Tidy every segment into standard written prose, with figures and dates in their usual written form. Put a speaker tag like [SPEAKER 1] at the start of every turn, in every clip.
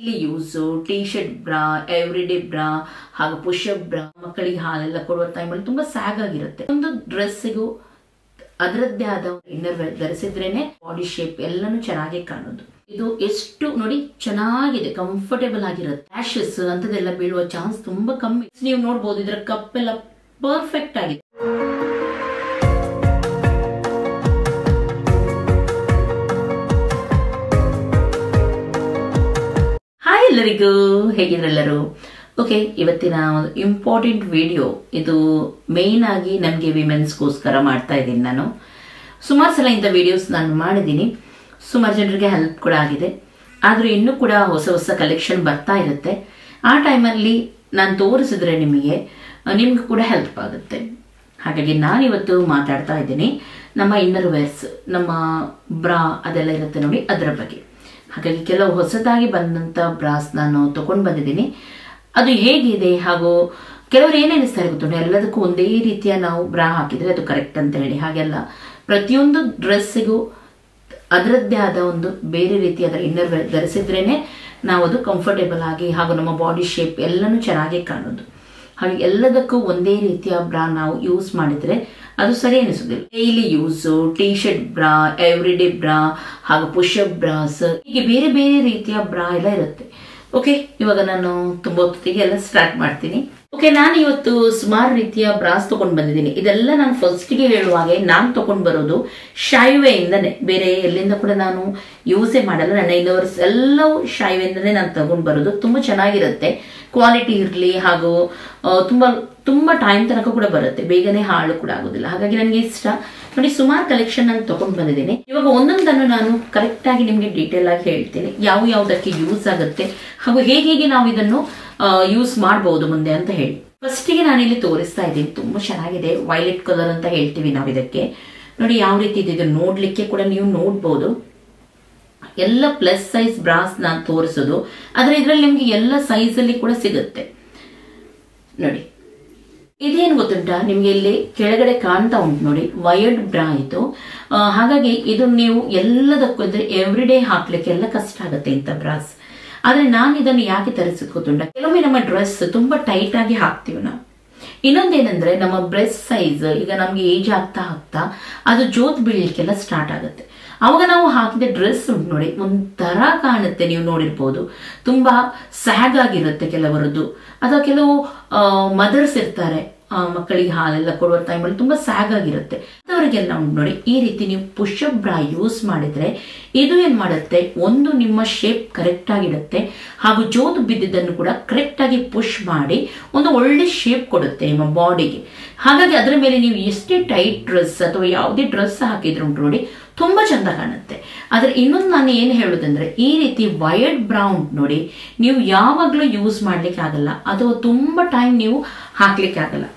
[SPEAKER 1] ಇಲ್ಲಿ use T shirt ಬ್ರಾ, everyday ಬ್ರಾ ಹಾಗೂ push-up ಬ್ರಾ, ಮಕ್ಕಳಿಗೆ ಹಾಲೆಲ್ಲ ಕೊಡುವ ಟೈಮಲ್ಲಿ ತುಂಬಾ ಸ್ಯಾಗ್ ಆಗಿರುತ್ತೆ. ಒಂದು ಡ್ರೆಸ್ಸಿಗೂ ಅದರದ್ದೇ ಆದ ಇನ್ನರ್ ವೇರ್ ಧರಿಸಿದ್ರೇನೆ ಬಾಡಿ ಶೇಪ್ ಎಲ್ಲಾನು ಚೆನ್ನಾಗಿ ಕಾಣೋದು. ಇದು ಎಷ್ಟು ನೋಡಿ ಚೆನ್ನಾಗಿದೆ, ಕಂಫರ್ಟೇಬಲ್ ಆಗಿರುತ್ತೆ. ರ್ಯಾಶಸ್ ಅಂತದೆಲ್ಲ ಬೀಳುವ ಚಾನ್ಸ್ ತುಂಬಾ ಕಮ್ಮಿ. ನೀವು ನೋಡಬಹುದು ಇದರ ಕಪ್ ಎಲ್ಲ ಪರ್ಫೆಕ್ಟ್ ಆಗಿದೆ. ಹಾಯ್ ಎಲ್ಲರಿಗೂ, ಹೇಗಿದ್ರೆಲ್ಲರೂ? ಓಕೆ, ಇವತ್ತಿನ ಒಂದು ಇಂಪಾರ್ಟೆಂಟ್ ವಿಡಿಯೋ. ಇದು ಮೇನ್ ಆಗಿ ನಮಗೆ ವಿಮೆನ್ಸ್ಗೋಸ್ಕರ ಮಾಡ್ತಾ ಇದ್ದೀನಿ. ನಾನು ಸುಮಾರು ಸಲ ಇಂಥ ವಿಡಿಯೋಸ್ ನಾನು ಮಾಡಿದ್ದೀನಿ, ಸುಮಾರು ಜನರಿಗೆ ಹೆಲ್ಪ್ ಕೂಡ ಆಗಿದೆ. ಆದರೂ ಇನ್ನೂ ಕೂಡ ಹೊಸ ಹೊಸ ಕಲೆಕ್ಷನ್ ಬರ್ತಾ ಇರುತ್ತೆ. ಆ ಟೈಮಲ್ಲಿ ನಾನು ತೋರಿಸಿದ್ರೆ ನಿಮ್ಗೆ ಕೂಡ ಹೆಲ್ಪ್ ಆಗುತ್ತೆ. ಹಾಗಾಗಿ ನಾನಿವತ್ತು ಮಾತಾಡ್ತಾ ಇದ್ದೀನಿ ನಮ್ಮ ಇನ್ನರ್ ವೇರ್ಸ್, ನಮ್ಮ ಬ್ರಾ ಅದೆಲ್ಲ ಇರುತ್ತೆ ನೋಡಿ, ಅದರ ಬಗ್ಗೆ. ಹಾಗಾಗಿ ಕೆಲವು ಹೊಸದಾಗಿ ಬಂದಂಥ ಬ್ರಾಸ್ ನಾನು ತಗೊಂಡು ಬಂದಿದ್ದೀನಿ. ಅದು ಹೇಗಿದೆ ಹಾಗೂ ಕೆಲವರು ಏನೇನಿಸ್ತಾರೆ ಗೊತ್ತುಂಟು, ಎಲ್ಲದಕ್ಕೂ ಒಂದೇ ರೀತಿಯ ನಾವು ಬ್ರಾ ಹಾಕಿದ್ರೆ ಅದು ಕರೆಕ್ಟ್ ಅಂತ ಹೇಳಿ. ಹಾಗೆಲ್ಲ ಪ್ರತಿಯೊಂದು ಡ್ರೆಸ್ಸಿಗೂ ಅದರದ್ದೇ ಆದ ಒಂದು ಬೇರೆ ರೀತಿಯಾದ ಇನ್ನರ್ ವೇರ್ ಧರಿಸಿದ್ರೇನೆ ನಾವು ಅದು ಕಂಫರ್ಟೇಬಲ್ ಆಗಿ ಹಾಗೂ ನಮ್ಮ ಬಾಡಿ ಶೇಪ್ ಎಲ್ಲಾನು ಚೆನ್ನಾಗಿ ಕಾಣೋದು. ಹಾಗೆ ಎಲ್ಲದಕ್ಕೂ ಒಂದೇ ರೀತಿಯ ಬ್ರಾ ನಾವು ಯೂಸ್ ಮಾಡಿದ್ರೆ ಅದು ಸರಿ ಅನಿಸೋದಿಲ್ಲ. ಡೈಲಿ ಯೂಸ್ ಟಿ ಶರ್ಟ್ ಬ್ರಾ, ಎವ್ರಿಡೇ ಬ್ರಾ ಹಾಗೂ ಪುಷಪ್ ಬ್ರಾಸ್, ಹೀಗೆ ಬೇರೆ ಬೇರೆ ರೀತಿಯ ಬ್ರಾ ಎಲ್ಲ ಇರುತ್ತೆ. ಓಕೆ, ಇವಾಗ ನಾನು ತುಂಬಾ ಹೊತ್ತಿಗೆ ಎಲ್ಲ ಸ್ಟಾರ್ಟ್ ಮಾಡ್ತೀನಿ. ಓಕೆ, ನಾನು ಇವತ್ತು ಸುಮಾರು ರೀತಿಯ ಬ್ರಾಸ್ ತಗೊಂಡು ಬಂದಿದ್ದೀನಿ. ಇದೆಲ್ಲ ನಾನು ಫಸ್ಟ್ಗೆ ಹೇಳುವಾಗೆ ನಾನು ತಗೊಂಡು ಬರೋದು ಶಾಯ್ವೆಯಿಂದನೇ, ಬೇರೆ ಎಲ್ಲಿಂದ ಕೂಡ ನಾನು ಯೂಸೇ ಮಾಡಲ್ಲ. ನನ್ನ ಇನ್ನರ್ಸ್ ಎಲ್ಲವೂ ಶಾಯ್ವೆಯಿಂದನೇ ನಾನು ತಗೊಂಡು ಬರೋದು. ತುಂಬಾ ಚೆನ್ನಾಗಿರುತ್ತೆ, ಕ್ವಾಲಿಟಿ ಇರಲಿ ಹಾಗೂ ತುಂಬಾ ಟೈಮ್ ತನಕ ಕೂಡ ಬರುತ್ತೆ, ಬೇಗನೆ ಹಾಳು ಕೂಡ ಆಗೋದಿಲ್ಲ. ಹಾಗಾಗಿ ನನಗೆ ಇಷ್ಟ. ನೋಡಿ, ಸುಮಾರು ಕಲೆಕ್ಷನ್ ನಾನು ತಗೊಂಡು ಬಂದಿದ್ದೀನಿ. ಇವಾಗ ಒಂದೊಂದನ್ನು ನಾನು ಕರೆಕ್ಟ್ ಆಗಿ ನಿಮ್ಗೆ ಡೀಟೇಲ್ ಆಗಿ ಹೇಳ್ತೀನಿ, ಯಾವುದಕ್ಕೆ ಯೂಸ್ ಆಗುತ್ತೆ ಹಾಗೂ ಹೇಗೆ ನಾವು ಇದನ್ನು ಯೂಸ್ ಮಾಡಬಹುದು ಮುಂದೆ ಅಂತ ಹೇಳಿ. ಫಸ್ಟಿಗೆ ನಾನು ಇಲ್ಲಿ ತೋರಿಸ್ತಾ ಇದ್ದೀನಿ, ತುಂಬಾ ಚೆನ್ನಾಗಿದೆ. ವೈಲೆಟ್ ಕಲರ್ ಅಂತ ಹೇಳ್ತೀವಿ ನಾವು ಇದಕ್ಕೆ. ನೋಡಿ ಯಾವ ರೀತಿ ಇದೆ, ನೋಡ್ಲಿಕ್ಕೆ ಕೂಡ ನೀವು ನೋಡ್ಬೋದು. ಎಲ್ಲ ಪ್ಲಸ್ ಸೈಜ್ ಬ್ರಾಸ್ ನಾನು ತೋರಿಸೋದು, ಆದ್ರೆ ಇದ್ರಲ್ಲಿ ನಿಮ್ಗೆ ಎಲ್ಲ ಸೈಜ್ ಅಲ್ಲಿ ಕೂಡ ಸಿಗುತ್ತೆ. ನೋಡಿ, ಇದೇನು ಗೊತ್ತುಂಟಾ, ನಿಮ್ಗೆ ಇಲ್ಲಿ ಕೆಳಗಡೆ ಕಾಣ್ತಾ ಉಂಟು ನೋಡಿ, ವಯರ್ಡ್ ಬ್ರಾ ಇದು. ಹಾಗಾಗಿ ಇದು ನೀವು ಎಲ್ಲದಕ್ಕೂ ಅಂದ್ರೆ ಎವ್ರಿಡೇ ಹಾಕ್ಲಿಕ್ಕೆ ಎಲ್ಲ ಕಷ್ಟ ಆಗುತ್ತೆ ಇಂಥ ಬ್ರಾಸ್. ಆದ್ರೆ ನಾನು ಇದನ್ನು ಯಾಕೆ ತರಿಸಿದ್ ಗೊತ್ತುಂಟಾ, ಕೆಲವೊಮ್ಮೆ ನಮ್ಮ ಡ್ರೆಸ್ ತುಂಬಾ ಟೈಟ್ ಆಗಿ ಹಾಕ್ತೀವಿ ನಾವು. ಇನ್ನೊಂದೇನಂದ್ರೆ ನಮ್ಮ ಬ್ರೆಸ್ಟ್ ಸೈಜ್ ಈಗ ನಮ್ಗೆ ಏಜ್ ಆಗ್ತಾ ಅದು ಜೋತ್ ಬೀಳಲಿಕ್ಕೆಲ್ಲ ಸ್ಟಾರ್ಟ್ ಆಗುತ್ತೆ. ಅವಾಗ ನಾವು ಹಾಕಿದ ಡ್ರೆಸ್ ಉಂಟು ನೋಡಿ, ಒಂಥರ ಕಾಣುತ್ತೆ. ನೀವು ನೋಡಿರ್ಬೋದು, ತುಂಬಾ ಸ್ಯಾಗ್ ಆಗಿರುತ್ತೆ ಕೆಲವರದ್ದು. ಅಥವಾ ಕೆಲವು ಮದರ್ಸ್ ಇರ್ತಾರೆ, ಮಕ್ಕಳಿಗೆ ಹಾಲೆಲ್ಲ ಕೊಡುವ ಟೈಮಲ್ಲಿ ತುಂಬಾ ಸ್ಯಾಗ್ ಆಗಿರುತ್ತೆ. ಅವರಿಗೆಲ್ಲ ಉಂಟು ನೋಡಿ, ಈ ರೀತಿ ನೀವು ಪುಷಪ್ ಬ್ರಾ ಯೂಸ್ ಮಾಡಿದ್ರೆ ಇದು ಏನ್ ಮಾಡುತ್ತೆ, ಒಂದು ನಿಮ್ಮ ಶೇಪ್ ಕರೆಕ್ಟ್ ಆಗಿಡುತ್ತೆ ಹಾಗೂ ಜೋತು ಬಿದ್ದಿದ್ದನ್ನು ಕೂಡ ಕರೆಕ್ಟ್ ಆಗಿ ಪುಷ್ ಮಾಡಿ ಒಂದು ಒಳ್ಳೆ ಶೇಪ್ ಕೊಡುತ್ತೆ ನಿಮ್ಮ ಬಾಡಿಗೆ. ಹಾಗಾಗಿ ಅದರ ಮೇಲೆ ನೀವು ಎಷ್ಟೇ ಟೈಟ್ ಡ್ರೆಸ್ ಅಥವಾ ಯಾವುದೇ ಡ್ರೆಸ್ ಹಾಕಿದ್ರು ಉಂಟು ನೋಡಿ, ತುಂಬಾ ಚಂದ ಕಾಣುತ್ತೆ. ಆದ್ರೆ ಇನ್ನೊಂದು ನಾನು ಏನು ಹೇಳುದಂದ್ರೆ, ಈ ರೀತಿ ವಯರ್ಡ್ ಬ್ರೌನ್ ನೋಡಿ, ನೀವು ಯಾವಾಗ್ಲೂ ಯೂಸ್ ಮಾಡ್ಲಿಕ್ಕೆ ಆಗಲ್ಲ, ಅಥವಾ ತುಂಬಾ ಟೈಮ್ ನೀವು ಹಾಕ್ಲಿಕ್ಕೆ ಆಗಲ್ಲ.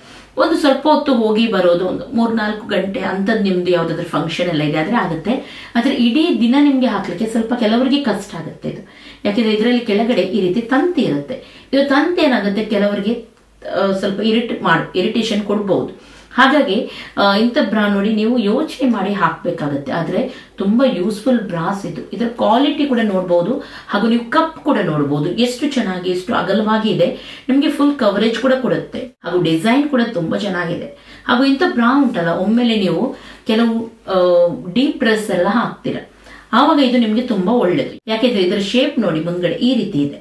[SPEAKER 1] ಒಂದು ಸ್ವಲ್ಪ ಹೊತ್ತು ಹೋಗಿ ಬರೋದು, ಒಂದು 3-4 ಗಂಟೆ ಅಂತದ್ ನಿಮ್ದು ಯಾವ್ದಾದ್ರು ಫಂಕ್ಷನ್ ಎಲ್ಲ ಇದೆ ಆದ್ರೆ ಆಗುತ್ತೆ. ಆದ್ರೆ ಇಡೀ ದಿನ ನಿಮ್ಗೆ ಹಾಕ್ಲಿಕ್ಕೆ ಸ್ವಲ್ಪ ಕೆಲವರಿಗೆ ಕಷ್ಟ ಆಗುತ್ತೆ ಇದು. ಯಾಕೆಂದ್ರೆ ಇದರಲ್ಲಿ ಕೆಳಗಡೆ ಈ ರೀತಿ ತಂತಿ ಇರುತ್ತೆ. ಇದು ತಂತಿ ಏನಾಗುತ್ತೆ, ಕೆಲವರಿಗೆ ಸ್ವಲ್ಪ ಇರಿಟೇಷನ್ ಕೊಡ್ಬಹುದು. ಹಾಗಾಗಿ ಇಂಥ ಬ್ರಾ ನೋಡಿ ನೀವು ಯೋಚನೆ ಮಾಡಿ ಹಾಕ್ಬೇಕಾಗತ್ತೆ. ಆದ್ರೆ ತುಂಬಾ ಯೂಸ್ಫುಲ್ ಬ್ರಾಸ್ ಇದು. ಇದರ ಕ್ವಾಲಿಟಿ ಕೂಡ ನೋಡ್ಬೋದು ಹಾಗೂ ನೀವು ಕಪ್ ಕೂಡ ನೋಡ್ಬೋದು, ಎಷ್ಟು ಚೆನ್ನಾಗಿ ಎಷ್ಟು ಅಗಲವಾಗಿ ಇದೆ. ನಿಮ್ಗೆ ಫುಲ್ ಕವರೇಜ್ ಕೂಡ ಕೊಡುತ್ತೆ ಹಾಗೂ ಡಿಸೈನ್ ಕೂಡ ತುಂಬಾ ಚೆನ್ನಾಗಿದೆ. ಹಾಗೂ ಇಂಥ ಬ್ರಾ ಉಂಟಲ್ಲ, ಒಮ್ಮೆಲೆ ನೀವು ಕೆಲವು ಡೀಪ್ ಡ್ರೆಸ್ ಎಲ್ಲ ಹಾಕ್ತೀರಾ, ಆವಾಗ ಇದು ನಿಮ್ಗೆ ತುಂಬಾ ಒಳ್ಳೇದು. ಯಾಕೆಂದ್ರೆ ಇದರ ಶೇಪ್ ನೋಡಿ, ಮುಂದ್ಗಡೆ ಈ ರೀತಿ ಇದೆ,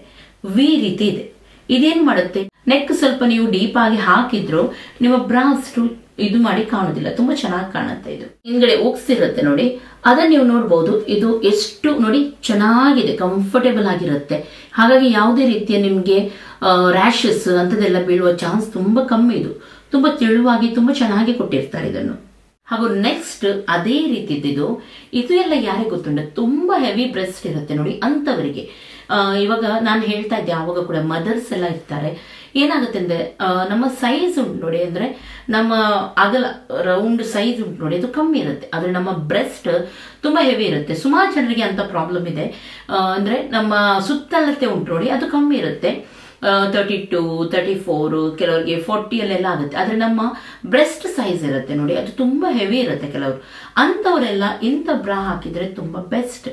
[SPEAKER 1] ವಿ ರೀತಿ ಇದೆ. ಇದೇನ್ ಮಾಡುತ್ತೆ, ನೆಕ್ ಸ್ವಲ್ಪ ನೀವು ಡೀಪ್ ಆಗಿ ಹಾಕಿದ್ರು ನಿಮ್ಮ ಬ್ರಾ ಅಷ್ಟು ಇದು ಮಾಡಿ ಕಾಣುದಿಲ್ಲ, ತುಂಬಾ ಚೆನ್ನಾಗಿ ಕಾಣುತ್ತೆ. ಇದು ಹಿಂದ್ಗಡೆ ಹೋಗ್ಸಿರುತ್ತೆ ನೋಡಿ, ಅದನ್ನ ನೀವು ನೋಡ್ಬೋದು. ಇದು ಎಷ್ಟು ನೋಡಿ ಚೆನ್ನಾಗಿದೆ, ಕಂಫರ್ಟೇಬಲ್ ಆಗಿರುತ್ತೆ. ಹಾಗಾಗಿ ಯಾವುದೇ ರೀತಿಯ ನಿಮ್ಗೆ ರ್ಯಾಶಸ್ ಅಂತದೆಲ್ಲ ಬೀಳುವ ಚಾನ್ಸ್ ತುಂಬಾ ಕಮ್ಮಿ. ಇದು ತುಂಬಾ ತೆಳುವಾಗಿ ತುಂಬಾ ಚೆನ್ನಾಗಿ ಕೊಟ್ಟಿರ್ತಾರೆ ಇದನ್ನು. ಹಾಗೂ ನೆಕ್ಸ್ಟ್ ಅದೇ ರೀತಿದ್ದು ಇದು ಎಲ್ಲ ಯಾರಿಗೆ ಗೊತ್ತುಂಟ, ತುಂಬಾ ಹೆವಿ ಬ್ರೆಸ್ಟ್ ಇರುತ್ತೆ ನೋಡಿ ಅಂತವರಿಗೆ. ಇವಾಗ ನಾನು ಹೇಳ್ತಾ ಇದ್ದೆ, ಆವಾಗ ಕೂಡ ಮದರ್ಸ್ ಎಲ್ಲ ಇರ್ತಾರೆ. ಏನಾಗುತ್ತೆ ಅಂದ್ರೆ, ನಮ್ಮ ಸೈಜ್ ಉಂಟು ನೋಡಿ, ಅಂದ್ರೆ ನಮ್ಮ ಅಗಲ ರೌಂಡ್ ಸೈಜ್ ಉಂಟು ನೋಡಿ, ಅದು ಕಮ್ಮಿ ಇರುತ್ತೆ. ಆದ್ರೆ ನಮ್ಮ ಬ್ರೆಸ್ಟ್ ತುಂಬಾ ಹೆವಿ ಇರುತ್ತೆ. ಸುಮಾರು ಜನರಿಗೆ ಅಂತ ಪ್ರಾಬ್ಲಮ್ ಇದೆ. ಅಂದ್ರೆ ನಮ್ಮ ಸುತ್ತಳತೆ ಉಂಟು ನೋಡಿ, ಅದು ಕಮ್ಮಿ ಇರುತ್ತೆ. 32, 34, ಕೆಲವರಿಗೆ 40 ಅಲ್ಲೆಲ್ಲ ಆಗುತ್ತೆ. ಆದ್ರೆ ನಮ್ಮ ಬ್ರೆಸ್ಟ್ ಸೈಜ್ ಇರುತ್ತೆ ನೋಡಿ, ಅದು ತುಂಬಾ ಹೆವಿ ಇರುತ್ತೆ ಕೆಲವರು. ಅಂತವರೆಲ್ಲ ಇಂಥ ಬ್ರಾ ಹಾಕಿದ್ರೆ ತುಂಬಾ ಬೆಸ್ಟ್.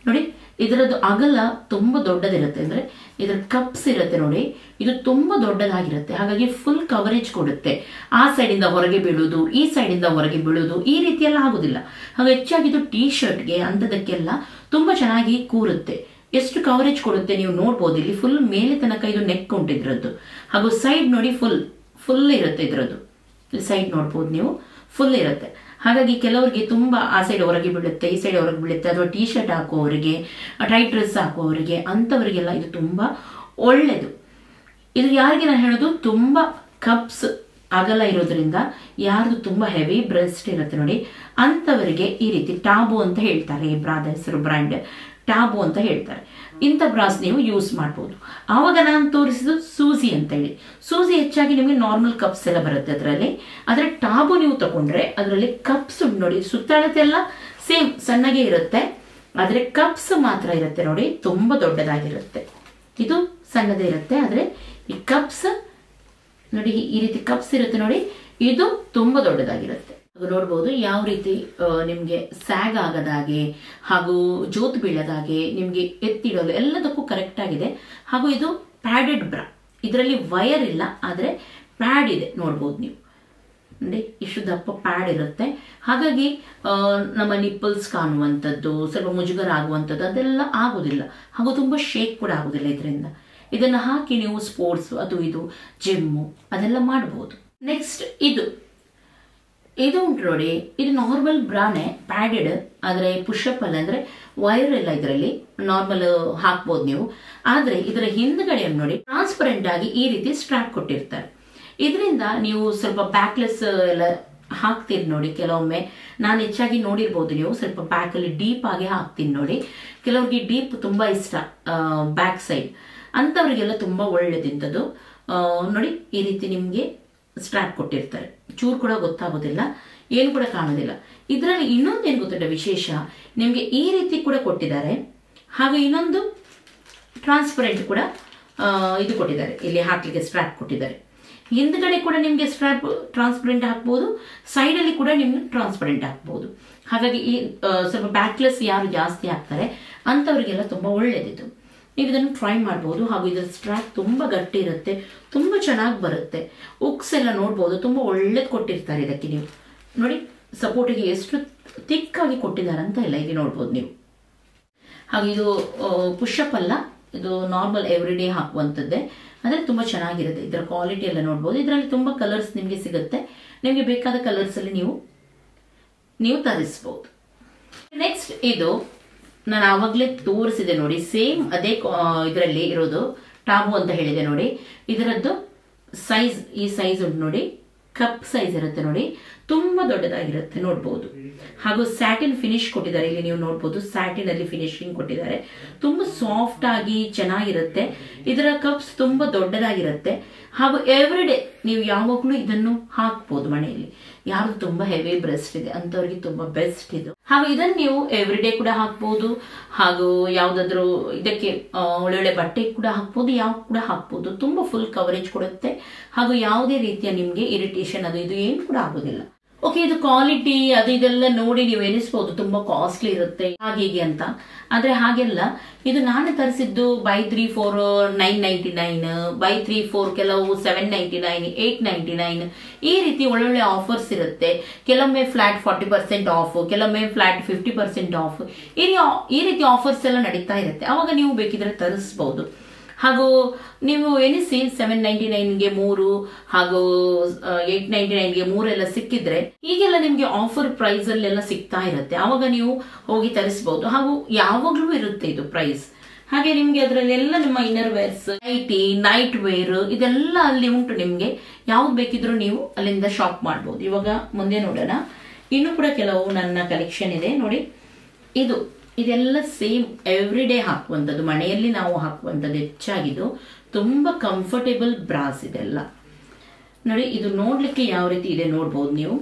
[SPEAKER 1] ನೋಡಿ, ಇದರದ್ದು ಅಗಲ ತುಂಬಾ ದೊಡ್ಡದಿರುತ್ತೆ, ಅಂದ್ರೆ ಇದರ ಕಪ್ಸ್ ಇರುತ್ತೆ ನೋಡಿ, ಇದು ತುಂಬಾ ದೊಡ್ಡದಾಗಿರುತ್ತೆ. ಹಾಗಾಗಿ ಫುಲ್ ಕವರೇಜ್ ಕೊಡುತ್ತೆ. ಆ ಸೈಡ್ ಇಂದ ಹೊರಗೆ ಬೀಳುವುದು, ಈ ಸೈಡ್ ಇಂದ ಹೊರಗೆ ಬೀಳುವುದು, ಈ ರೀತಿ ಎಲ್ಲ ಆಗುದಿಲ್ಲ. ಹಾಗೆ ಹೆಚ್ಚಾಗಿ ಇದು ಟೀ ಶರ್ಟ್ಗೆ ಅಂತದಕ್ಕೆಲ್ಲ ತುಂಬಾ ಚೆನ್ನಾಗಿ ಕೂರುತ್ತೆ. ಎಷ್ಟು ಕವರೇಜ್ ಕೊಡುತ್ತೆ ನೀವು ನೋಡ್ಬೋದು. ಇಲ್ಲಿ ಫುಲ್ ಮೇಲೆ ತನಕ ಇದು ನೆಕ್ ಉಂಟಿದ್ರದ್ದು. ಹಾಗೂ ಸೈಡ್ ನೋಡಿ ಫುಲ್ ಇರುತ್ತೆ ಇದ್ರದ್ದು. ಸೈಡ್ ನೋಡ್ಬೋದು ನೀವು, ಫುಲ್ ಇರುತ್ತೆ. ಹಾಗಾಗಿ ಕೆಲವರಿಗೆ ತುಂಬಾ ಆ ಸೈಡ್ ಹೊರಗೆ ಬೀಳುತ್ತೆ, ಈ ಸೈಡ್ ಹೊರಗೆ ಬೀಳುತ್ತೆ, ಅಥವಾ ಟೀ ಶರ್ಟ್ ಹಾಕುವವರಿಗೆ, ಟೈಟ್ ಡ್ರೆಸ್ ಹಾಕುವವರಿಗೆ, ಅಂತವರಿಗೆಲ್ಲ ಇದು ತುಂಬಾ ಒಳ್ಳೇದು. ಇದು ಯಾರಿಗೆ ನಾನು ಹೇಳೋದು, ತುಂಬಾ ಕಪ್ಸ್ ಅಗಲ ಇರೋದ್ರಿಂದ, ಯಾರ್ದು ತುಂಬಾ ಹೆವಿ ಬ್ರೆಸ್ಟ್ ಇರುತ್ತೆ ನೋಡಿ ಅಂತವರಿಗೆ ಈ ರೀತಿ ಟಾಬು ಅಂತ ಹೇಳ್ತಾರೆ. ಈ ಬ್ರಾದ ಹೆಸರು ಬ್ರ್ಯಾಂಡ್ ಟಾಬು ಅಂತ ಹೇಳ್ತಾರೆ. ಇಂಥ ಬ್ರಾಸ್ ನೀವು ಯೂಸ್ ಮಾಡ್ಬೋದು. ಆವಾಗ ನಾನು ತೋರಿಸಿದ್ದು ಸೂಜಿ ಅಂತ ಹೇಳಿ. ಸೂಜಿ ಹೆಚ್ಚಾಗಿ ನಿಮಗೆ ನಾರ್ಮಲ್ ಕಪ್ಸ್ ಎಲ್ಲ ಬರುತ್ತೆ ಅದರಲ್ಲಿ. ಆದ್ರೆ ಟಾಬು ನೀವು ತಗೊಂಡ್ರೆ ಅದರಲ್ಲಿ ಕಪ್ಸ್ ಉಂಟು ನೋಡಿ, ಸುತ್ತಳತೆ ಎಲ್ಲ ಸೇಮ್ ಸಣ್ಣಗೆ ಇರುತ್ತೆ, ಆದ್ರೆ ಕಪ್ಸ್ ಮಾತ್ರ ಇರುತ್ತೆ ನೋಡಿ, ತುಂಬಾ ದೊಡ್ಡದಾಗಿರುತ್ತೆ. ಇದು ಸಣ್ಣದೇ ಇರುತ್ತೆ, ಆದ್ರೆ ಈ ಕಪ್ಸ್ ನೋಡಿ ಈ ರೀತಿ ಕಪ್ಸ್ ಇರುತ್ತೆ ನೋಡಿ, ಇದು ತುಂಬಾ ದೊಡ್ಡದಾಗಿರುತ್ತೆ. ನೋಡ್ಬೋದು ಯಾವ ರೀತಿ ನಿಮ್ಗೆ ಸ್ಯಾಗ್ ಆಗದಾಗೆ ಹಾಗೂ ಜೋತ್ ಬೀಳದಾಗೆ ನಿಮ್ಗೆ ಎತ್ತಿಡಲು ಎಲ್ಲದಕ್ಕೂ ಕರೆಕ್ಟ್ ಆಗಿದೆ. ಹಾಗೂ ಇದು ಪ್ಯಾಡೆಡ್ ಬ್ರಾ, ಇದರಲ್ಲಿ ವಯರ್ ಇಲ್ಲ, ಆದ್ರೆ ಪ್ಯಾಡ್ ಇದೆ ನೋಡ್ಬೋದು ನೀವು ನೋಡಿ, ಇಷ್ಟು ದಪ್ಪ ಪ್ಯಾಡ್ ಇರುತ್ತೆ. ಹಾಗಾಗಿ ನಮ್ಮ ನಿಪ್ಪಲ್ಸ್ ಕಾಣುವಂಥದ್ದು, ಸ್ವಲ್ಪ ಮುಜುಗರ ಆಗುವಂಥದ್ದು ಅದೆಲ್ಲ ಆಗುದಿಲ್ಲ. ಹಾಗೂ ತುಂಬಾ ಶೇಕ್ ಕೂಡ ಆಗುದಿಲ್ಲ ಇದರಿಂದ. ಇದನ್ನ ಹಾಕಿ ನೀವು ಸ್ಪೋರ್ಟ್ಸ್ ಅದು ಇದು ಜಿಮ್ಮು ಅದೆಲ್ಲ ಮಾಡಬಹುದು. ನೆಕ್ಸ್ಟ್ ಇದು ಉಂಟು ನೋಡಿ, ಇದು ನಾರ್ಮಲ್ ಬ್ರಾನೆ, ಪ್ಯಾಡೆಡ್, ಆದ್ರೆ ಪುಷಪ್ ಅಲ್ಲ, ಅಂದ್ರೆ ವೈರ್ ಎಲ್ಲ ಇದರಲ್ಲಿ ನಾರ್ಮಲ್ ಹಾಕ್ಬೋದು ನೀವು. ಆದ್ರೆ ಇದರ ಹಿಂದ್ಗಡೆ ನೋಡಿ ಟ್ರಾನ್ಸ್ಪರೆಂಟ್ ಆಗಿ ಈ ರೀತಿ ಸ್ಟ್ರಾಪ್ ಕೊಟ್ಟಿರ್ತಾರೆ. ಇದರಿಂದ ನೀವು ಸ್ವಲ್ಪ ಬ್ಯಾಕ್ಲೆಸ್ ಎಲ್ಲ ಹಾಕ್ತೀರಿ ನೋಡಿ. ಕೆಲವೊಮ್ಮೆ ನಾನು ಹೆಚ್ಚಾಗಿ ನೋಡಿರ್ಬೋದು, ನೀವು ಸ್ವಲ್ಪ ಬ್ಯಾಕ್ ಅಲ್ಲಿ ಡೀಪ್ ಆಗಿ ಹಾಕ್ತೀನಿ ನೋಡಿ. ಕೆಲವ್ರಿಗೆ ಡೀಪ್ ತುಂಬಾ ಇಷ್ಟ ಬ್ಯಾಕ್ ಸೈಡ್, ಅಂತವರಿಗೆಲ್ಲ ತುಂಬಾ ಒಳ್ಳೇದಿಂತದ್ದು ನೋಡಿ. ಈ ರೀತಿ ನಿಮ್ಗೆ ಸ್ಟ್ರಾಪ್ ಕೊಟ್ಟಿರ್ತಾರೆ, ಚೂರು ಕೂಡ ಗೊತ್ತಾಗೋದಿಲ್ಲ, ಏನು ಕೂಡ ಕಾಣೋದಿಲ್ಲ. ಇದರಲ್ಲಿ ಇನ್ನೊಂದೇನು ಗೊತ್ತಿಲ್ಲ ವಿಶೇಷ, ನಿಮ್ಗೆ ಈ ರೀತಿ ಕೂಡ ಕೊಟ್ಟಿದ್ದಾರೆ. ಹಾಗೆ ಇನ್ನೊಂದು ಟ್ರಾನ್ಸ್ಪರೆಂಟ್ ಕೂಡ ಇದು ಕೊಟ್ಟಿದ್ದಾರೆ, ಇಲ್ಲಿ ಹಾಕ್ಲಿಕ್ಕೆ ಸ್ಟ್ರಾಪ್ ಕೊಟ್ಟಿದ್ದಾರೆ. ಹಿಂದ್ಗಡೆ ಕೂಡ ನಿಮ್ಗೆ ಸ್ಟ್ರಾಪ್ ಟ್ರಾನ್ಸ್ಪರೆಂಟ್ ಹಾಕ್ಬಹುದು, ಸೈಡ್ ಅಲ್ಲಿ ಕೂಡ ನಿಮ್ಗೆ ಟ್ರಾನ್ಸ್ಪರೆಂಟ್ ಹಾಕ್ಬಹುದು. ಹಾಗಾಗಿ ಈ ಸ್ವಲ್ಪ ಬ್ಯಾಕ್ಲೆಸ್ ಯಾರು ಜಾಸ್ತಿ ಹಾಕ್ತಾರೆ ಅಂತವರಿಗೆಲ್ಲ ತುಂಬಾ ಒಳ್ಳೇದಿತ್ತು. ನೀವು ಇದನ್ನು ಟ್ರೈ ಮಾಡಬಹುದು. ಹಾಗೂ ಇದರ ಸ್ಟ್ರಾಪ್ ತುಂಬಾ ಗಟ್ಟಿ ಇರುತ್ತೆ, ತುಂಬಾ ಚೆನ್ನಾಗಿ ಬರುತ್ತೆ. ಉಕ್ಸ್ ಎಲ್ಲ ನೋಡ್ಬೋದು, ತುಂಬಾ ಒಳ್ಳೇದು ಕೊಟ್ಟಿರ್ತಾರೆ ಇದಕ್ಕೆ. ನೀವು ನೋಡಿ ಸಪೋರ್ಟಿಗೆ ಎಷ್ಟು ಥಿಕ್ ಆಗಿ ಕೊಟ್ಟಿದ್ದಾರೆ ಅಂತ ಇಲ್ಲ, ಇಲ್ಲಿ ನೋಡ್ಬೋದು ನೀವು. ಹಾಗೆ ಇದು ಪುಷಪ್ ಅಲ್ಲ, ಇದು ನಾರ್ಮಲ್ ಎವ್ರಿ ಡೇ ಹಾಕುವಂಥದ್ದೇ, ಅಂದ್ರೆ ತುಂಬಾ ಚೆನ್ನಾಗಿರುತ್ತೆ. ಇದರ ಕ್ವಾಲಿಟಿ ಎಲ್ಲ ನೋಡ್ಬೋದು. ಇದರಲ್ಲಿ ತುಂಬಾ ಕಲರ್ಸ್ ನಿಮ್ಗೆ ಸಿಗುತ್ತೆ, ನಿಮ್ಗೆ ಬೇಕಾದ ಕಲರ್ಸ್ ಅಲ್ಲಿ ನೀವು ತರಿಸಬಹುದು. ನೆಕ್ಸ್ಟ್ ಇದು ನಾನು ಆವಾಗಲೇ ತೋರಿಸಿದೆ ನೋಡಿ, ಸೇಮ್ ಅದೇ ಇದರಲ್ಲಿ ಇರೋದು ಟಾಬು ಅಂತ ಹೇಳಿದೆ ನೋಡಿ. ಇದರದ್ದು ಸೈಜ್ ಈ ಸೈಜ್ ಉಂಟು ನೋಡಿ, ಕಪ್ ಸೈಜ್ ಇರುತ್ತೆ ನೋಡಿ, ತುಂಬಾ ದೊಡ್ಡದಾಗಿರುತ್ತೆ ನೋಡ್ಬೋದು. ಹಾಗೂ ಸ್ಯಾಟಿನ್ ಫಿನಿಶ್ ಕೊಟ್ಟಿದ್ದಾರೆ, ಇಲ್ಲಿ ನೀವು ನೋಡ್ಬೋದು ಸ್ಯಾಟಿನ್ ಅಲ್ಲಿ ಫಿನಿಶಿಂಗ್ ಕೊಟ್ಟಿದ್ದಾರೆ. ತುಂಬಾ ಸಾಫ್ಟ್ ಆಗಿ ಚೆನ್ನಾಗಿರುತ್ತೆ. ಇದರ ಕಪ್ಸ್ ತುಂಬಾ ದೊಡ್ಡದಾಗಿರುತ್ತೆ. ಹಾಗೂ ಎವ್ರಿ ಡೇ ನೀವು ಯಾವಾಗ್ಲೂ ಇದನ್ನು ಹಾಕ್ಬೋದು ಮನೆಯಲ್ಲಿ. ಯಾರು ತುಂಬಾ ಹೆವಿ ಬ್ರೆಸ್ಟ್ ಇದೆ ಅಂತವ್ರಿಗೆ ತುಂಬಾ ಬೆಸ್ಟ್ ಇದು. ಹಾಗೂ ಇದನ್ನು ನೀವು ಎವ್ರಿ ಡೇ ಕೂಡ ಹಾಕ್ಬೋದು. ಹಾಗೂ ಯಾವ್ದಾದ್ರು ಇದಕ್ಕೆ ಒಳ್ಳೊಳ್ಳೆ ಬಟ್ಟೆ ಕೂಡ ಹಾಕ್ಬೋದು, ಯಾವ ಕೂಡ ಹಾಕ್ಬೋದು. ತುಂಬಾ ಫುಲ್ ಕವರೇಜ್ ಕೊಡುತ್ತೆ. ಹಾಗೂ ಯಾವುದೇ ರೀತಿಯ ನಿಮ್ಗೆ ಇರಿಟೇಷನ್ ಅದು ಇದು ಏನು ಕೂಡ ಆಗೋದಿಲ್ಲ. ಓಕೆ, ಇದು ಕ್ವಾಲಿಟಿ ಅದು ಇದೆಲ್ಲ ನೋಡಿ ನೀವು ಎನಿಸ್ಬೋದು ತುಂಬಾ ಕಾಸ್ಟ್ಲಿ ಇರುತ್ತೆ ಹಾಗೆ ಅಂತ. ಆದ್ರೆ ಹಾಗೆಲ್ಲ, ಇದು ನಾನು ತರಿಸಿದ್ದು ಬೈ 3 4 999, ಬೈ 3 4 ಕೆಲವು 799, 899 ಈ ರೀತಿ ಒಳ್ಳೊಳ್ಳೆ ಆಫರ್ಸ್ ಇರುತ್ತೆ. ಕೆಲವೊಮ್ಮೆ ಫ್ಲಾಟ್ 40% ಆಫ್, ಕೆಲವೊಮ್ಮೆ ಫ್ಲಾಟ್ 50% ಆಫ್, ಈ ರೀತಿ ಆಫರ್ಸ್ ಎಲ್ಲ ನಡೀತಾ ಇರುತ್ತೆ. ಅವಾಗ ನೀವು ಬೇಕಿದ್ರೆ ತರಿಸಬಹುದು. ಹಾಗೂ ನೀವು ಎನಿಸಿ 799ಗೆ 3 ಹಾಗೂ 899ಗೆ 3 ಎಲ್ಲ ಸಿಕ್ಕಿದ್ರೆ, ಈಗೆಲ್ಲ ನಿಮ್ಗೆ ಆಫರ್ ಪ್ರೈಸ್ ಅಲ್ಲೆಲ್ಲ ಸಿಗ್ತಾ ಇರುತ್ತೆ. ಅವಾಗ ನೀವು ಹೋಗಿ ತರಿಸಬಹುದು. ಹಾಗೂ ಯಾವಾಗ್ಲೂ ಇರುತ್ತೆ ಇದು ಪ್ರೈಸ್. ಹಾಗೆ ನಿಮ್ಗೆ ಅದರಲ್ಲೆಲ್ಲ ನಿಮ್ಮ ಇನ್ನರ್ ವೇರ್ಸ್, ನೈಟ್ ವೇರ್ ಇದೆಲ್ಲ ಅಲ್ಲಿ ಉಂಟು. ನಿಮ್ಗೆ ಯಾವ್ದು ಬೇಕಿದ್ರು ನೀವು ಅಲ್ಲಿಂದ ಶಾಪ್ ಮಾಡಬಹುದು. ಇವಾಗ ಮುಂದೆ ನೋಡೋಣ, ಇನ್ನು ಕೂಡ ಕೆಲವು ನನ್ನ ಕಲೆಕ್ಷನ್ ಇದೆ ನೋಡಿ. ಇದೆಲ್ಲ ಸೇಮ್ ಎವ್ರಿ ಡೇ ಹಾಕುವಂಥದ್ದು, ಮನೆಯಲ್ಲಿ ನಾವು ಹಾಕುವಂಥದ್ದು ಹೆಚ್ಚಾಗಿದ್ದು. ತುಂಬಾ ಕಂಫರ್ಟೇಬಲ್ ಬ್ರಾಸ್ ಇದೆಲ್ಲ ನೋಡಿ. ಇದು ನೋಡ್ಲಿಕ್ಕೆ ಯಾವ ರೀತಿ ಇದೆ ನೋಡ್ಬೋದು ನೀವು.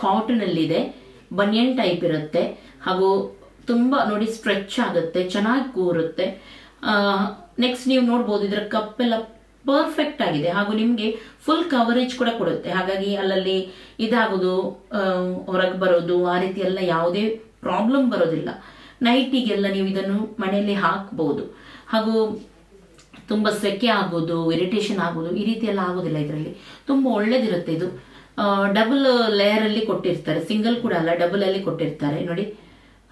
[SPEAKER 1] ಕಾಟನ್ ಅಲ್ಲಿ ಇದೆ, ಬನಿಯನ್ ಟೈಪ್ ಇರುತ್ತೆ. ಹಾಗೂ ತುಂಬಾ ನೋಡಿ ಸ್ಟ್ರೆಚ್ ಆಗುತ್ತೆ, ಚೆನ್ನಾಗಿ ಕೂರುತ್ತೆ. ನೆಕ್ಸ್ಟ್ ನೀವು ನೋಡ್ಬೋದು ಇದರ ಕಪ್ ಎಲ್ಲ ಪರ್ಫೆಕ್ಟ್ ಆಗಿದೆ. ಹಾಗೂ ನಿಮ್ಗೆ ಫುಲ್ ಕವರೇಜ್ ಕೂಡ ಕೊಡುತ್ತೆ. ಹಾಗಾಗಿ ಅಲ್ಲಲ್ಲಿ ಇದಾಗೋದು, ಹೊರಗೆ ಬರೋದು ಆ ರೀತಿ ಎಲ್ಲ ಯಾವುದೇ ಪ್ರಾಬ್ಲಮ್ ಬರೋದಿಲ್ಲ. ನೈಟಿಗೆಲ್ಲ ನೀವು ಇದನ್ನು ಮನೆಯಲ್ಲಿ ಹಾಕಬಹುದು. ಹಾಗೂ ತುಂಬ ಸೆಕೆ ಆಗೋದು, ಇರಿಟೇಷನ್ ಆಗೋದು ಈ ರೀತಿ ಎಲ್ಲ ಆಗೋದಿಲ್ಲ. ಇದರಲ್ಲಿ ತುಂಬ ಒಳ್ಳೇದಿರುತ್ತೆ. ಇದು ಡಬಲ್ ಲೇಯರ್ ಅಲ್ಲಿ ಕೊಟ್ಟಿರ್ತಾರೆ, ಸಿಂಗಲ್ ಕೂಡ ಅಲ್ಲ, ಡಬಲ್ ಅಲ್ಲಿ ಕೊಟ್ಟಿರ್ತಾರೆ ನೋಡಿ.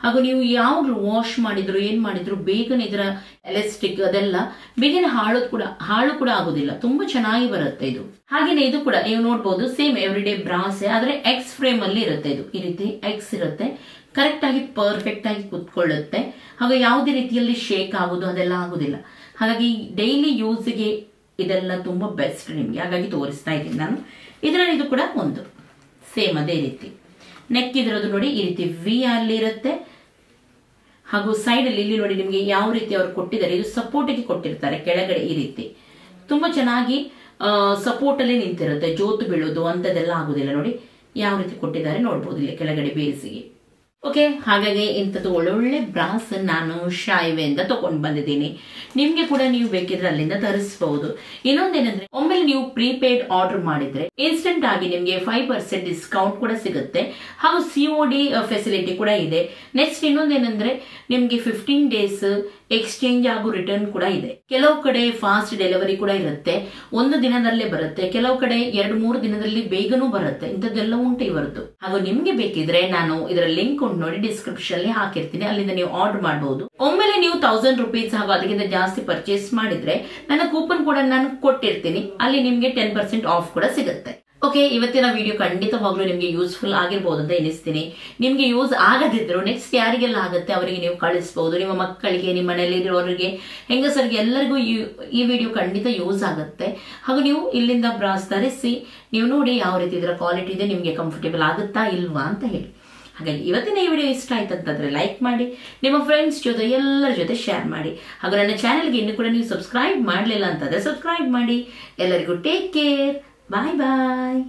[SPEAKER 1] ಹಾಗೂ ನೀವು ಯಾವಾಗಲೂ ವಾಶ್ ಮಾಡಿದ್ರು ಏನ್ ಮಾಡಿದ್ರು ಬೇಗನೆ ಇದರ ಎಲಾಸ್ಟಿಕ್ ಅದೆಲ್ಲ ಬೇಗನೆ ಹಾಳು ಕೂಡ ಆಗೋದಿಲ್ಲ. ತುಂಬಾ ಚೆನ್ನಾಗಿ ಬರುತ್ತೆ ಇದು. ಹಾಗೇನೆ ಇದು ಕೂಡ ನೀವು ನೋಡ್ಬೋದು ಸೇಮ್ ಎವ್ರಿಡೇ ಬ್ರಾಸೆ, ಆದ್ರೆ ಎಕ್ಸ್ ಫ್ರೇಮ್ ಅಲ್ಲಿ ಇರುತ್ತೆ. ಇದು ಈ ರೀತಿ ಎಕ್ಸ್ ಇರುತ್ತೆ, ಕರೆಕ್ಟ್ ಆಗಿ ಪರ್ಫೆಕ್ಟ್ ಆಗಿ ಕುತ್ಕೊಳ್ಳುತ್ತೆ. ಹಾಗೂ ಯಾವುದೇ ರೀತಿಯಲ್ಲಿ ಶೇಕ್ ಆಗೋದು ಅದೆಲ್ಲ ಆಗುದಿಲ್ಲ. ಹಾಗಾಗಿ ಡೈಲಿ ಯೂಸ್ಗೆ ಇದೆಲ್ಲ ತುಂಬಾ ಬೆಸ್ಟ್ ನಿಮ್ಗೆ. ಹಾಗಾಗಿ ತೋರಿಸ್ತಾ ಇದ್ದೀನಿ ನಾನು. ಇದರಲ್ಲಿ ಇದು ಕೂಡ ಒಂದು ಸೇಮ್ ಅದೇ ರೀತಿ ನೆಕ್ ಇದ್ರದ್ದು ನೋಡಿ, ಈ ರೀತಿ ವಿ ಅಲ್ಲಿ ಇರುತ್ತೆ. ಹಾಗೂ ಸೈಡ್ ಅಲ್ಲಿ ಇಲ್ಲಿ ನೋಡಿ ನಿಮ್ಗೆ ಯಾವ ರೀತಿ ಅವ್ರು ಕೊಟ್ಟಿದ್ದಾರೆ, ಇದು ಸಪೋರ್ಟ್ ಗೆ ಕೊಟ್ಟಿರ್ತಾರೆ ಕೆಳಗಡೆ ಈ ರೀತಿ. ತುಂಬಾ ಚೆನ್ನಾಗಿ ಸಪೋರ್ಟ್ ಅಲ್ಲಿ ನಿಂತಿರುತ್ತೆ, ಜೋತು ಬೀಳೋದು ಅಂತದೆಲ್ಲ ಆಗುದಿಲ್ಲ. ನೋಡಿ ಯಾವ ರೀತಿ ಕೊಟ್ಟಿದ್ದಾರೆ ನೋಡ್ಬೋದು ಇಲ್ಲಿ ಕೆಳಗಡೆ ಬೇಸಿಗೆ. ಓಕೆ, ಹಾಗಾಗಿ ಇಂಥದ್ದು ಒಳ್ಳೊಳ್ಳೆ ಬ್ರಾಸ್ ನಾನು ಶಾಯ್ವೆಯಿಂದ ತಗೊಂಡು ಬಂದಿದ್ದೀನಿ. ನಿಮ್ಗೆ ಕೂಡ ನೀವು ಬೇಕಿದ್ರೆ ಅಲ್ಲಿಂದ ತರಿಸಬಹುದು. ಇನ್ನೊಂದೇನಂದ್ರೆ ಒಮ್ಮೆಲೆ ನೀವು ಪ್ರೀಪೇಡ್ ಆರ್ಡರ್ ಮಾಡಿದ್ರೆ ಇನ್ಸ್ಟೆಂಟ್ ಆಗಿ ನಿಮ್ಗೆ 5% ಡಿಸ್ಕೌಂಟ್ ಕೂಡ ಸಿಗುತ್ತೆ. ಹಾಗೂ COD ಫೆಸಿಲಿಟಿ ಕೂಡ ಇದೆ. ನೆಕ್ಸ್ಟ್ ಇನ್ನೊಂದೇನಂದ್ರೆ ನಿಮ್ಗೆ 15 ಡೇಸ್ ಎಕ್ಸ್ಚೇಂಜ್ ಹಾಗೂ ರಿಟರ್ನ್ ಕೂಡ ಇದೆ. ಕೆಲವು ಕಡೆ ಫಾಸ್ಟ್ ಡೆಲಿವರಿ ಕೂಡ ಇರುತ್ತೆ, ಒಂದು ದಿನದಲ್ಲೇ ಬರುತ್ತೆ. ಕೆಲವು ಕಡೆ 2-3 ದಿನದಲ್ಲಿ ಬೇಗನೂ ಬರುತ್ತೆ. ಇಂಥದ್ದೆಲ್ಲ ಉಂಟು ಇವರದ್ದು. ಹಾಗೂ ನಿಮ್ಗೆ ಬೇಕಿದ್ರೆ ನಾನು ಇದರ ಲಿಂಕ್ ನೋಡಿ ಡಿಸ್ಕ್ರಿಪ್ಷನ್ ಅಲ್ಲಿ ಹಾಕಿರ್ತೀನಿ, ಅಲ್ಲಿಂದ ನೀವು ಆರ್ಡರ್ ಮಾಡಬಹುದು. ಒಮ್ಮೆಲೆ ನೀವು 1000 ರೂಪೀಸ್ ಹಾಗೂ ಅದಕ್ಕಿಂತ ಜಾಸ್ತಿ ಪರ್ಚೇಸ್ ಮಾಡಿದ್ರೆ ನನ್ನ ಕೂಪನ್ ಕೂಡ ನಾನು ಕೊಟ್ಟಿರ್ತೀನಿ, ಅಲ್ಲಿ ನಿಮ್ಗೆ 10% ಆಫ್ ಕೂಡ ಸಿಗುತ್ತೆ. ಓಕೆ, ಇವತ್ತಿನ ವಿಡಿಯೋ ಖಂಡಿತವಾಗ್ಲೂ ನಿಮ್ಗೆ ಯೂಸ್ಫುಲ್ ಆಗಿರ್ಬೋದು ಅಂತ ಎನಿಸ್ತೀನಿ. ನಿಮ್ಗೆ ಯೂಸ್ ಆಗದಿದ್ರು ನೆಕ್ಸ್ಟ್ ಯಾರಿಗೆಲ್ಲ ಆಗುತ್ತೆ ಅವರಿಗೆ ನೀವು ಕಳಿಸಬಹುದು. ನಿಮ್ಮ ಮಕ್ಕಳಿಗೆ, ನಿಮ್ಮ ಮನೆಯಲ್ಲಿ ಇರೋರಿಗೆ, ಹೆಂಗಸರಿಗೆ ಎಲ್ಲರಿಗೂ ಈ ವಿಡಿಯೋ ಖಂಡಿತ ಯೂಸ್ ಆಗುತ್ತೆ. ಹಾಗೂ ನೀವು ಇಲ್ಲಿಂದ ಬ್ರಾಸ್ ಧರಿಸಿ ನೀವು ನೋಡಿ ಯಾವ ರೀತಿ ಇದರ ಕ್ವಾಲಿಟಿ ಇದೆ, ನಿಮ್ಗೆ ಕಂಫರ್ಟೇಬಲ್ ಆಗುತ್ತಾ ಇಲ್ವಾ ಅಂತ ಹೇಳಿ. ಹಾಗಾಗಿ ಇವತ್ತಿನ ಈ ವಿಡಿಯೋ ಇಷ್ಟ ಆಯ್ತು ಅಂತಂದ್ರೆ ಲೈಕ್ ಮಾಡಿ, ನಿಮ್ಮ ಫ್ರೆಂಡ್ಸ್ ಜೊತೆ ಎಲ್ಲರ ಜೊತೆ ಶೇರ್ ಮಾಡಿ. ಹಾಗೂ ನನ್ನ ಚಾನೆಲ್ಗೆ ಇನ್ನೂ ಕೂಡ ನೀವು ಸಬ್ಸ್ಕ್ರೈಬ್ ಮಾಡಲಿಲ್ಲ ಅಂತಂದ್ರೆ ಸಬ್ಸ್ಕ್ರೈಬ್ ಮಾಡಿ. ಎಲ್ಲರಿಗೂ ಟೇಕ್ ಕೇರ್, ಬಾಯ್ ಬಾಯ್.